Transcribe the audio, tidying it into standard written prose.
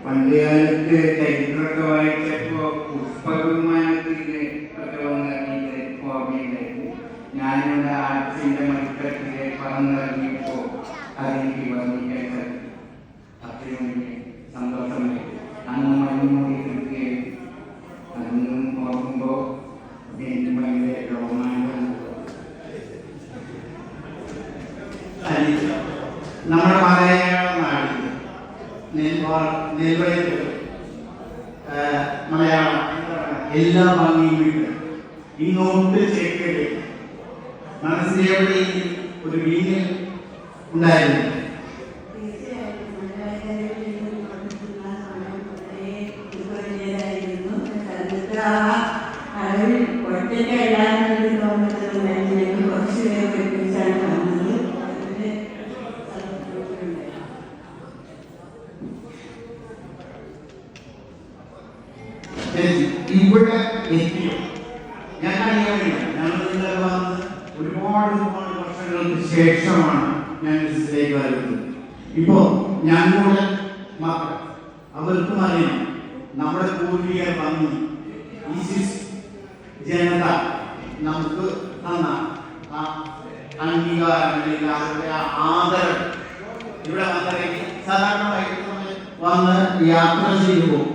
പണ്ടുകാലത്ത് ചരിത്രമൊക്കെ വായിച്ചപ്പോ പുഷ്പവിമാനത്തില് ഒക്കെ വന്നിറങ്ങിയിട്ട് ഓർമ്മയുണ്ടായിരുന്നു. ഞാനിവിടെ ആർട്സിന്റെ മത്സരത്തില് പറന്നിറങ്ങിയപ്പോ അതെനിക്ക് വർണ്ണിക്കാൻ അത്രയും വലിയ സന്തോഷമായി. അന്ന് മഞ്ഞുമൂടി കിട്ടുകയും അതൊന്നും ഓർക്കുമ്പോ എനിക്ക് ഭയങ്കര രോമാഞ്ചം. നമ്മുടെ മലയാള നാടിൽ നെൽവയൽ മലയാളം എല്ലാ ഭംഗിയും ഇങ്ങോട്ട് ചേക്കല് മനസ്സിലെവിടെയും ഒരു വീഞ്ഞ് ഉണ്ടായിരുന്നു. ഇവിടെ എത്തിയോ ഞാൻ അറിയാമില്ല. ഞങ്ങൾ വന്ന് ഒരുപാട് വർഷങ്ങൾക്ക് ശേഷമാണ് ഞാൻ ലിസ്റ്റിലേക്ക് വരുന്നത്. ഇപ്പോ ഞങ്ങളുടെ മക്കൾ അവർക്കും അറിയാം നമ്മുടെ പൂർവിക ഭംഗി ഈ ജനത നമുക്ക് തന്ന ആ അംഗീകാരം അല്ലെങ്കിൽ അവരുടെ ആദരം ഇവിടെ വന്നിറങ്ങി സാധാരണ വന്ന് യാത്ര ചെയ്യുമ്പോൾ